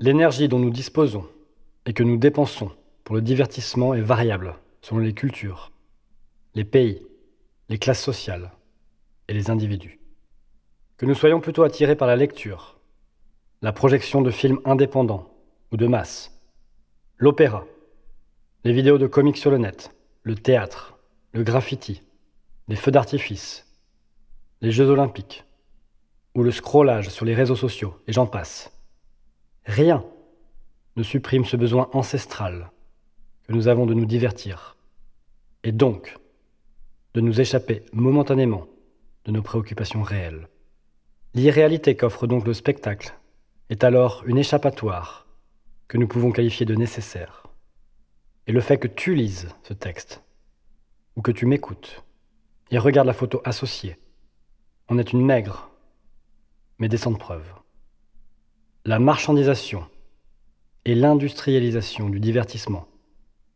L'énergie dont nous disposons et que nous dépensons pour le divertissement est variable selon les cultures, les pays, les classes sociales et les individus. Que nous soyons plutôt attirés par la lecture, la projection de films indépendants ou de masse, l'opéra, les vidéos de comics sur le net, le théâtre, le graffiti, les feux d'artifice, les Jeux olympiques, ou le scrollage sur les réseaux sociaux, et j'en passe. Rien ne supprime ce besoin ancestral que nous avons de nous divertir, et donc de nous échapper momentanément de nos préoccupations réelles. L'irréalité qu'offre donc le spectacle est alors une échappatoire que nous pouvons qualifier de nécessaire. Et le fait que tu lises ce texte, ou que tu m'écoutes, et regardes la photo associée, en est une maigre, mais décente preuve. La marchandisation et l'industrialisation du divertissement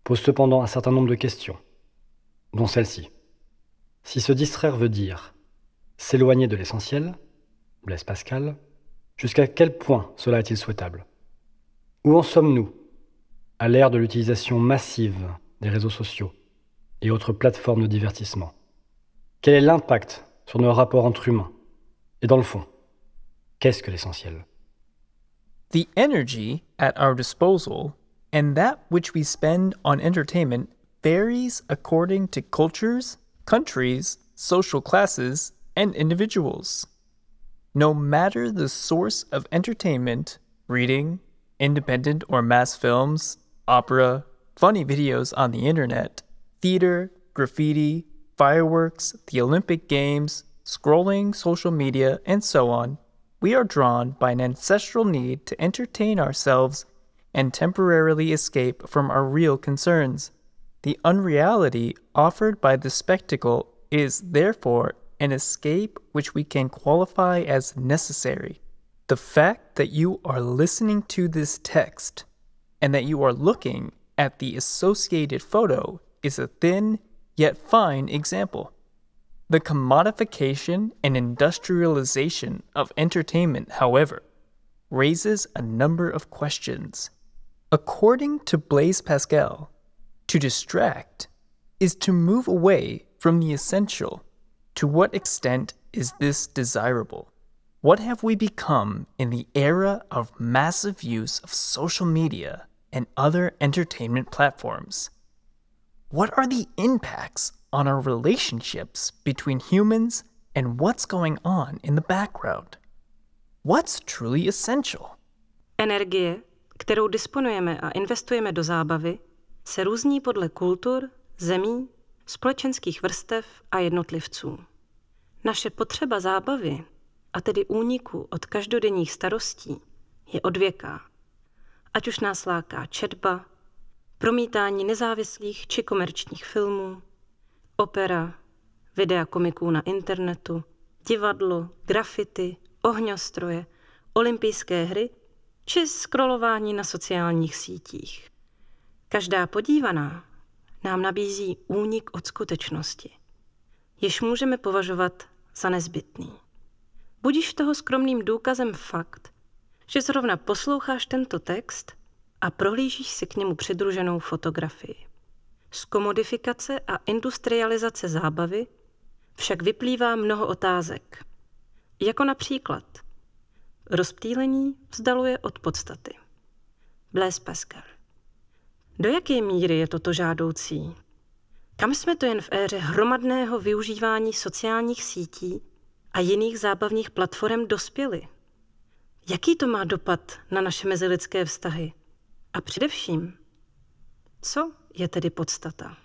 posent cependant un certain nombre de questions, dont celle-ci. Si se distraire veut dire s'éloigner de l'essentiel, Blaise Pascal, jusqu'à quel point cela est-il souhaitable? Où en sommes-nous à l'ère de l'utilisation massive des réseaux sociaux et autres plateformes de divertissement? Quel est l'impact sur nos rapports entre humains? Et dans le fond, qu'est-ce que l'essentiel? The energy at our disposal and that which we spend on entertainment varies according to cultures, countries, social classes, and individuals. No matter the source of entertainment, reading, independent or mass films, opera, funny videos on the internet, theater, graffiti, fireworks, the Olympic Games, scrolling social media, and so on, we are drawn by an ancestral need to entertain ourselves and temporarily escape from our real concerns. The unreality offered by the spectacle is, therefore, an escape which we can qualify as necessary. The fact that you are listening to this text and that you are looking at the associated photo is a thin yet fine example. The commodification and industrialization of entertainment, however, raises a number of questions. According to Blaise Pascal, to distract is to move away from the essential. To what extent is this desirable? What have we become in the era of massive use of social media and other entertainment platforms? What are the impacts on our relationships between humans and what's going on in the background? What's truly essential? Energie, kterou disponujeme a investujeme do zábavy, se různí podle kultur, zemí, společenských vrstev a jednotlivců. Naše potřeba zábavy, a tedy úniku od každodenních starostí, je odvěká. Ať už nás láká četba, promítání nezávislých či komerčních filmů, opera, videa komiků na internetu, divadlo, graffiti, ohňostroje, olympijské hry či scrollování na sociálních sítích. Každá podívaná nám nabízí únik od skutečnosti, jež můžeme považovat za nezbytný. Budíš toho skromným důkazem fakt, že zrovna posloucháš tento text a prohlížíš si k němu přidruženou fotografii. Z komodifikace a industrializace zábavy však vyplývá mnoho otázek, jako například rozptýlení vzdaluje od podstaty. Blaise Pascal. Do jaké míry je toto žádoucí? Kam jsme to jen v éře hromadného využívání sociálních sítí a jiných zábavních platform dospěli? Jaký to má dopad na naše mezilidské vztahy? A především, co je tedy podstata?